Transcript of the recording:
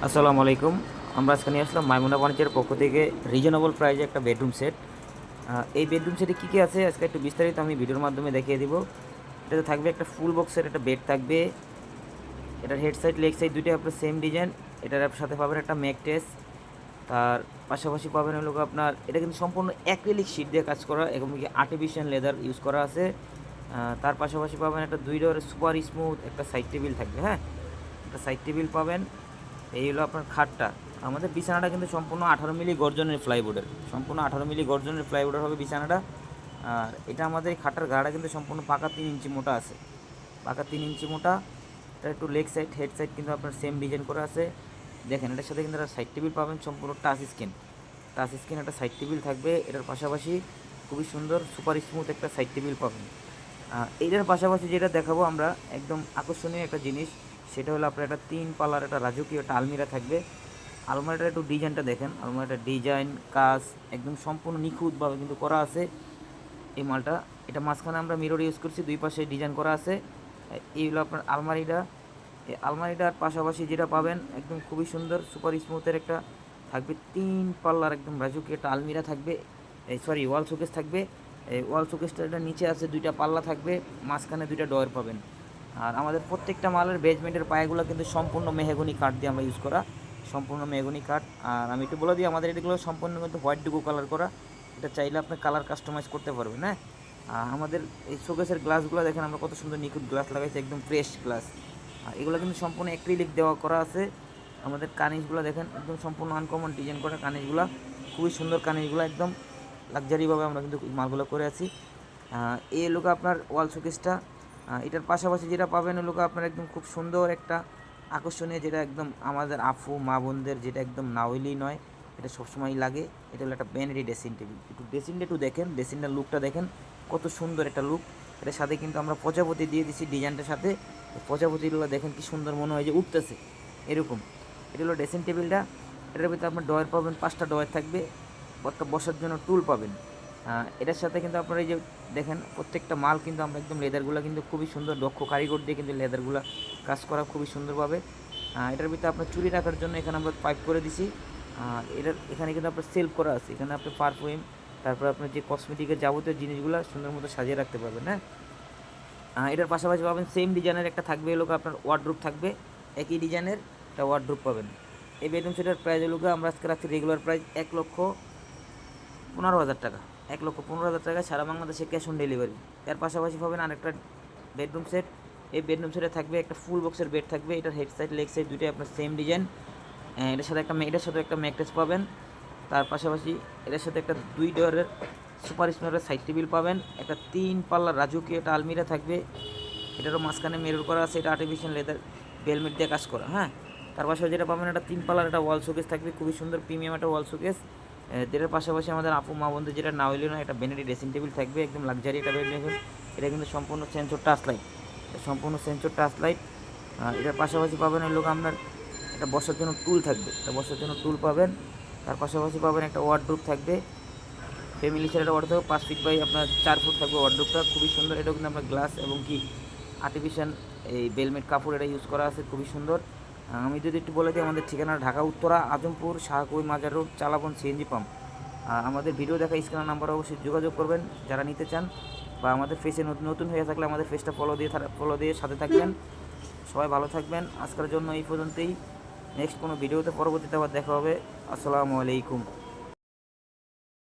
আসসালামু আলাইকুম। আমরা আজকে নিয়ে আসলাম মাইমুনা ফার্নিচারের পক্ষ থেকে রিজনেবল প্রাইসে একটা বেডরুম সেট। এই বেডরুম সেটে কী কী আছে আজকে একটু বিস্তারিত আমি ভিডিওর মাধ্যমে দেখিয়ে দিব। এটাতে থাকবে একটা ফুল বক্সের একটা বেড থাকবে। এটার হেড সাইড লেগ সাইড দুটোই আপনার সেম ডিজাইন। এটার সাথে পাবেন একটা ম্যাট্রেস। তার পাশাপাশি পাবেন হলো আপনার, এটা কিন্তু সম্পূর্ণ অ্যাক্রিলিক শীট দিয়ে কাজ করা এবং কি আর্টিফিশিয়াল লেদার ইউজ করা আছে। তার পাশাপাশি পাবেন একটা 2 ডোরের সুপার স্মুথ একটা সাইড টেবিল থাকবে। হ্যাঁ, একটা সাইড টেবিল পাবেন। এই হলো আপনার খাটটা। আমাদের বিছানাটা কিন্তু সম্পূর্ণ 18 মিলি গর্জনের প্লাইউডের, সম্পূর্ণ 18 মিলি গর্জনের প্লাইউডের হবে বিছানাটা। আর এটা আমাদের এই খাটার গাড়া কিন্তু সম্পূর্ণ পাকা 3 ইঞ্চি মোটা আছে, পাকা 3 ইঞ্চি মোটা। এটা একটু লেগ সাইড হেড সাইড কিন্তু আপনার সেম ডিজাইন করা আছে। দেখেন এটার সাথে কিন্তু একটা সাইড টেবিল পাবেন, সম্পূর্ণ টাচ স্ক্রিন, টাচ স্ক্রিন একটা সাইড টেবিল থাকবে। এটার পাশাপাশি খুবই সুন্দর সুপার স্মুথ একটা সাইড টেবিল পাবেন। এইটার পাশাপাশি যেটা দেখাবো আমরা একদম আকর্ষণীয় একটা জিনিস, সেটা হলো আপনার একটা 3 পাল্লার একটা রাজকীয় একটা আলমিরা থাকবে। আলমারিটার একটু ডিজাইনটা দেখেন, আলমারিটার ডিজাইন কাজ একদম সম্পূর্ণ নিখুঁতভাবে কিন্তু করা আছে এই মালটা। এটা মাঝখানে আমরা মিরর ইউজ করছি, দুই পাশে ডিজাইন করা আছে। এই হলো আপনার আলমারিটা। এই আলমারিটার পাশাপাশি যেটা পাবেন একদম খুবই সুন্দর সুপার স্মুথের একটা থাকবে 3 পাল্লার একদম রাজকীয় একটা আলমিরা থাকবে। এই সরি ওয়াল শোকেস থাকবে। এই ওয়াল শোকেসটার নিচে আছে 2টা পাল্লা থাকবে, মাঝখানে 2টা ডয়ার পাবেন। আর আমাদের প্রত্যেকটা মালের বেজমেন্টের পায়াগুলো কিন্তু সম্পূর্ণ মেহগনি কাঠ দিয়ে আমরা ইউজ করা, সম্পূর্ণ মেহগনি কাঠ। আর আমি একটু বলে দিই, আমাদের এগুলো সম্পূর্ণ কিন্তু হোয়াইট ডুগো কালার করা। এটা চাইলে আপনি কালার কাস্টমাইজ করতে পারবেন। হ্যাঁ, আমাদের এই শোকেসের গ্লাসগুলো দেখেন আমরা কত সুন্দর নিখুঁত গ্লাস লাগাইছি, একদম ফ্রেশ গ্লাস। আর এগুলো কিন্তু সম্পূর্ণ অ্যাক্রিলিক দেওয়া করা আছে। আমাদের কানিজগুলো দেখেন একদম সম্পূর্ণ আনকমন ডিজাইন করা কানিজগুলো, খুবই সুন্দর কানিজগুলো, একদম লাক্সারিভাবে আমরা কিন্তু মালগুলো করে আছি। এই লোক আপনার ওয়াল শোকেসটা। এটার পাশাপাশি যেটা পাবেন হলো আপনার একদম খুব সুন্দর একটা আকর্ষণীয়, যেটা একদম আমাদের আফু মা বোনদের যেটা একদম না হইলেই নয়, এটা সবসময় লাগে। এটা হলো একটা ভ্যানিটি ড্রেসিং টেবিল। একটু ড্রেসিংটা একটু দেখেন, ড্রেসিংটার লুকটা দেখেন কত সুন্দর একটা লুক। এটার সাথে কিন্তু আমরা প্রজাপতি দিয়ে দিছি ডিজাইনটার সাথে। প্রজাপতিগুলো দেখেন কি সুন্দর মনে হয় যে উঠতেছে এরকম। এটা হলো ড্রেসিং টেবিলটা। এটার ভিতরে আপনার ডয়ার পাবেন, 5টা ডয়ার থাকবে, একটা বসার জন্য টুল পাবেন। এটার সাথে কিন্তু আপনার এই যে দেখেন প্রত্যেকটা মাল কিন্তু আমরা একদম লেদারগুলো কিন্তু খুবই সুন্দর দক্ষ কারিগর দিয়ে কিন্তু লেদারগুলো কাজ করা খুবই সুন্দরভাবে। এটার ভিতরে আপনার চুরি রাখার জন্য এখানে আমরা পাইপ করে দিছি। এখানে কিন্তু আপনার সেলফ করা আছে, এখানে আপনি পারফিউম তারপর আপনার যে কসমেটিকের যাবতীয় জিনিসগুলো সুন্দর মতো সাজিয়ে রাখতে পারবেন। হ্যাঁ, এটার পাশাপাশি পাবেন সেম ডিজাইনের একটা থাকবে এলোকা আপনার ওয়ার্ডরোব থাকবে, একই ডিজাইনের একটা ওয়ার্ডরোব পাবেন। এই বেডরুম সেটের প্রাইস এলোকা আমরা আজকে রাখছি রেগুলার প্রাইস 1,15,000 টাকা, 1,15,000 টাকা সারা বাংলাদেশে ক্যাশ অন ডেলিভারি। এর পাশাপাশি পাবেন আরেকটা বেডরুম সেট। এই বেডরুম সেটে থাকবে একটা ফুল বক্সের বেড থাকবে, এটার হেড সাইড লেগ সাইড দুটোই আপনার সেম ডিজাইন। এটার সাথে একটা ম্যাট্রেস পাবেন। তার পাশাপাশি এটার সাথে একটা 2 ডোরের সুপার স্মার্টের সাইড টেবিল পাবেন, একটা 3 পাল্লার রাজুকি একটা আলমিরা থাকবে। এটারও মাঝখানে মেরুর করা আছে, এটা আর্টিফিশিয়াল লেদার বেলমেট দিয়ে কাজ করা। হ্যাঁ, তার পাশাপাশি যেটা পাবেন একটা 3 পাল্লার একটা ওয়াল শোকেস থাকবে, খুবই সুন্দর প্রিমিয়াম একটা ওয়াল শোকেস। যেটার পাশাপাশি আমাদের আপু মা বন্ধু যেটা না হইলেও না একটা ভ্যানিটি ড্রেসিং টেবিল থাকবে, একদম লাক্সারি একটা বেড টেবিল। এটা কিন্তু সম্পূর্ণ সেন্সর টাচ লাইট, সম্পূর্ণ সেন্সর টাচ লাইট। এটার পাশাপাশি পাবেন ওই লোক আপনার একটা বসার জন্য টুল থাকবে, একটা বসার জন্য টুল পাবেন। তার পাশাপাশি পাবেন একটা ওয়ার্ডরোব থাকবে, ফ্যামিলি সেট একটা ওয়ার্ডরোব 5 ফিট বাই আপনার 4 ফুট থাকবে ওয়ার্ডরোবটা, খুবই সুন্দর। এটাও কিন্তু আপনার গ্লাস এবং কি আর্টিফিশিয়াল এই বেলমেট কাপড় এটা ইউজ করা আছে, খুবই সুন্দর। আমি যদি একটু বলে দিই, আমাদের ঠিকানা ঢাকা উত্তরা আজমপুর শাহকুই মাজার রোড, চালাবন সিএনজি পাম্প। আমাদের ভিডিও দেখা স্ক্রিনের নাম্বার অবশ্যই যোগাযোগ করবেন যারা নিতে চান, বা আমাদের ফেসে নতুন হয়ে থাকলে আমাদের ফেসটা ফলো দিয়ে সাথে থাকবেন। সবাই ভালো থাকবেন, আজকের জন্য এই পর্যন্তই। নেক্সট কোনো ভিডিওতে পরবর্তীতে আবার দেখা হবে। আসসালামু আলাইকুম।